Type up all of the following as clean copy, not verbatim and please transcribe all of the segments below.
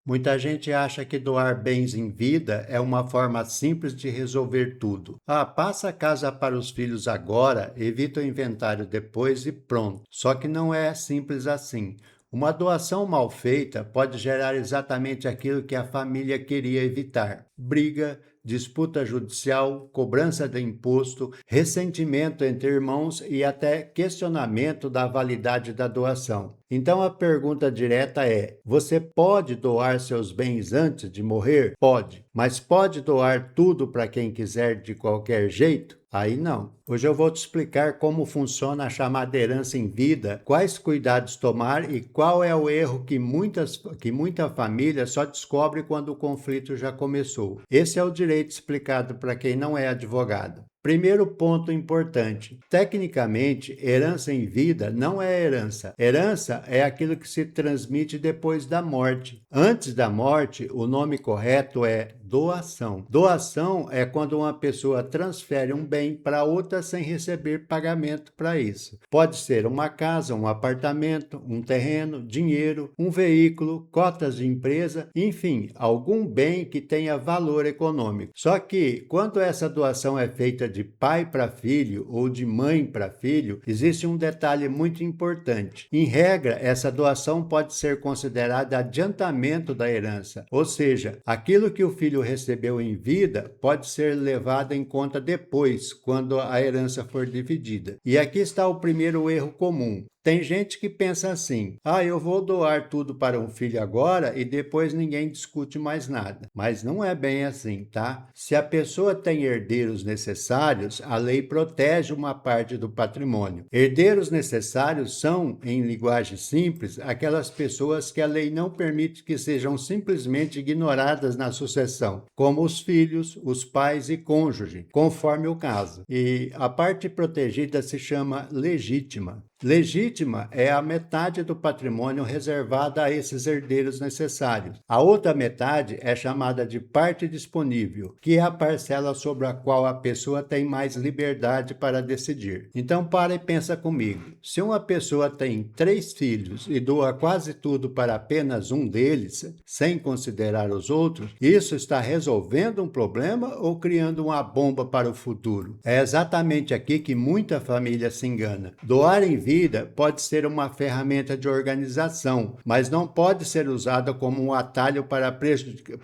Muita gente acha que doar bens em vida é uma forma simples de resolver tudo. Ah, passa a casa para os filhos agora, evita o inventário depois e pronto. Só que não é simples assim. Uma doação mal feita pode gerar exatamente aquilo que a família queria evitar: briga, disputa judicial, cobrança de imposto, ressentimento entre irmãos e até questionamento da validade da doação. Então a pergunta direta é: você pode doar seus bens antes de morrer? Pode. Mas pode doar tudo para quem quiser de qualquer jeito? Aí não. Hoje eu vou te explicar como funciona a chamada herança em vida, quais cuidados tomar e qual é o erro que muita família só descobre quando o conflito já começou. Esse é o direito explicado para quem não é advogado. Primeiro ponto importante: tecnicamente, herança em vida não é herança. Herança é aquilo que se transmite depois da morte. Antes da morte, o nome correto é doação. Doação é quando uma pessoa transfere um bem para outra sem receber pagamento para isso. Pode ser uma casa, um apartamento, um terreno, dinheiro, um veículo, cotas de empresa, enfim, algum bem que tenha valor econômico. Só que, quando essa doação é feita de pai para filho ou de mãe para filho, existe um detalhe muito importante. Em regra, essa doação pode ser considerada adiantamento da herança, ou seja, aquilo que o filho recebeu em vida pode ser levado em conta depois, quando a herança for dividida. E aqui está o primeiro erro comum. Tem gente que pensa assim: ah, eu vou doar tudo para um filho agora e depois ninguém discute mais nada. Mas não é bem assim, tá? Se a pessoa tem herdeiros necessários, a lei protege uma parte do patrimônio. Herdeiros necessários são, em linguagem simples, aquelas pessoas que a lei não permite que sejam simplesmente ignoradas na sucessão, como os filhos, os pais e cônjuge, conforme o caso. E a parte protegida se chama legítima. Legítima é a metade do patrimônio reservada a esses herdeiros necessários. A outra metade é chamada de parte disponível, que é a parcela sobre a qual a pessoa tem mais liberdade para decidir. Então para e pensa comigo. Se uma pessoa tem 3 filhos e doa quase tudo para apenas um deles, sem considerar os outros, isso está resolvendo um problema ou criando uma bomba para o futuro? É exatamente aqui que muita família se engana. Doar em vida pode ser uma ferramenta de organização, mas não pode ser usada como um atalho para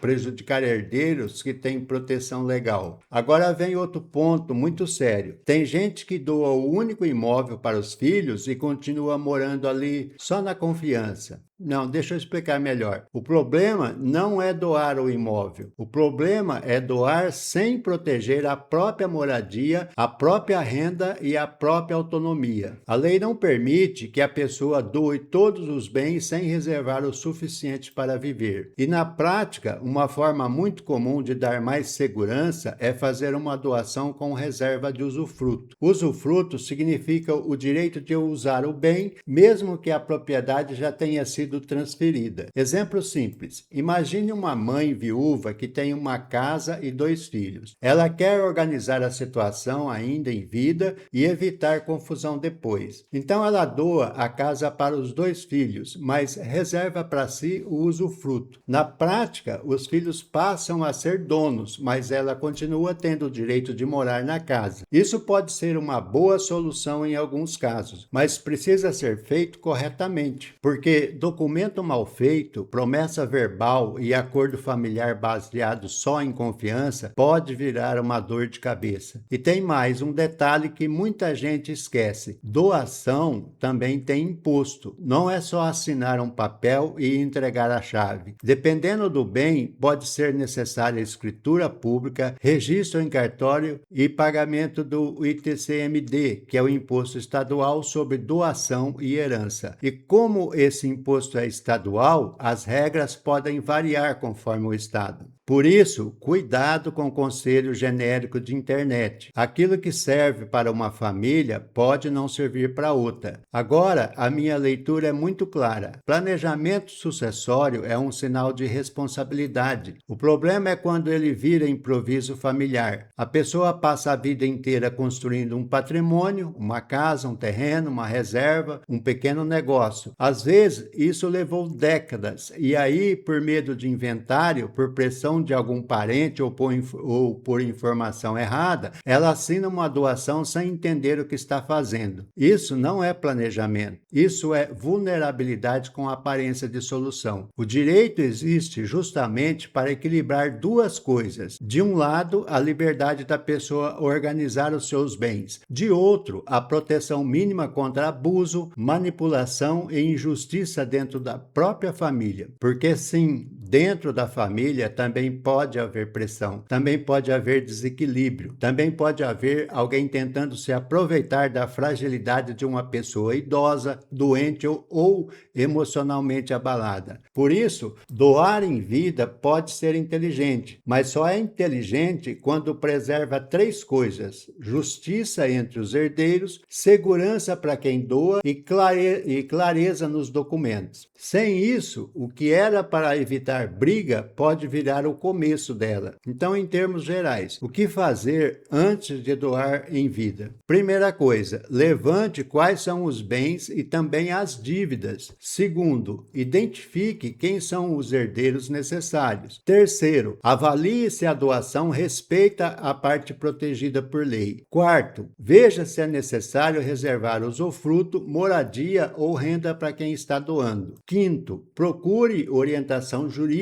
prejudicar herdeiros que têm proteção legal. Agora vem outro ponto muito sério. Tem gente que doa o único imóvel para os filhos e continua morando ali só na confiança. Não, deixa eu explicar melhor. O problema não é doar o imóvel. O problema é doar sem proteger a própria moradia, a própria renda e a própria autonomia. A lei não permite que a pessoa doe todos os bens sem reservar o suficiente para viver. E na prática, uma forma muito comum de dar mais segurança é fazer uma doação com reserva de usufruto. Usufruto significa o direito de usar o bem, mesmo que a propriedade já tenha sido transferida. Exemplo simples: imagine uma mãe viúva que tem uma casa e 2 filhos. Ela quer organizar a situação ainda em vida e evitar confusão depois. Então ela doa a casa para os 2 filhos, mas reserva para si o usufruto. Na prática, os filhos passam a ser donos, mas ela continua tendo o direito de morar na casa. Isso pode ser uma boa solução em alguns casos, mas precisa ser feito corretamente, porque documento mal feito, promessa verbal e acordo familiar baseado só em confiança pode virar uma dor de cabeça. E tem mais um detalhe que muita gente esquece: doação também tem imposto. Não é só assinar um papel e entregar a chave. Dependendo do bem, pode ser necessária escritura pública, registro em cartório e pagamento do ITCMD, que é o Imposto Estadual sobre Doação e Herança. E como esse imposto é estadual, as regras podem variar conforme o estado. Por isso, cuidado com o conselho genérico de internet. Aquilo que serve para uma família pode não servir para outra. Agora, a minha leitura é muito clara. Planejamento sucessório é um sinal de responsabilidade. O problema é quando ele vira improviso familiar. A pessoa passa a vida inteira construindo um patrimônio, uma casa, um terreno, uma reserva, um pequeno negócio. Às vezes, isso levou décadas, e aí, por medo de inventário, por pressão de algum parente ou por informação errada, ela assina uma doação sem entender o que está fazendo. Isso não é planejamento, isso é vulnerabilidade com aparência de solução. O direito existe justamente para equilibrar duas coisas. De um lado, a liberdade da pessoa organizar os seus bens. De outro, a proteção mínima contra abuso, manipulação e injustiça dentro da própria família. Porque sim, dentro da família também pode haver pressão, também pode haver desequilíbrio, também pode haver alguém tentando se aproveitar da fragilidade de uma pessoa idosa, doente ou emocionalmente abalada. Por isso, doar em vida pode ser inteligente, mas só é inteligente quando preserva três coisas: justiça entre os herdeiros, segurança para quem doa e clareza nos documentos. Sem isso, o que era para evitar briga pode virar o começo dela. Então, em termos gerais, o que fazer antes de doar em vida? Primeira coisa, levante quais são os bens e também as dívidas. Segundo, identifique quem são os herdeiros necessários. Terceiro, avalie se a doação respeita a parte protegida por lei. Quarto, veja se é necessário reservar usufruto, moradia ou renda para quem está doando. Quinto, procure orientação jurídica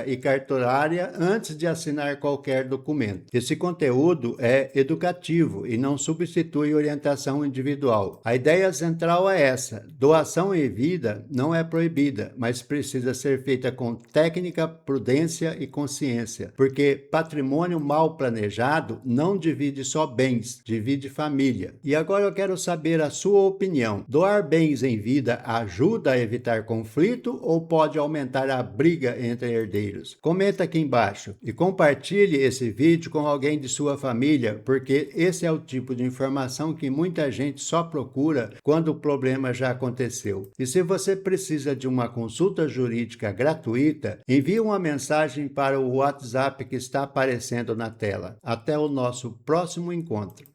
e cartorária antes de assinar qualquer documento. Esse conteúdo é educativo e não substitui orientação individual. A ideia central é essa: doação em vida não é proibida, mas precisa ser feita com técnica, prudência e consciência, porque patrimônio mal planejado não divide só bens, divide família. E agora eu quero saber a sua opinião. Doar bens em vida ajuda a evitar conflitos ou pode aumentar a briga entre herdeiros? Comenta aqui embaixo e compartilhe esse vídeo com alguém de sua família, porque esse é o tipo de informação que muita gente só procura quando o problema já aconteceu. E se você precisa de uma consulta jurídica gratuita, envie uma mensagem para o WhatsApp que está aparecendo na tela. Até o nosso próximo encontro.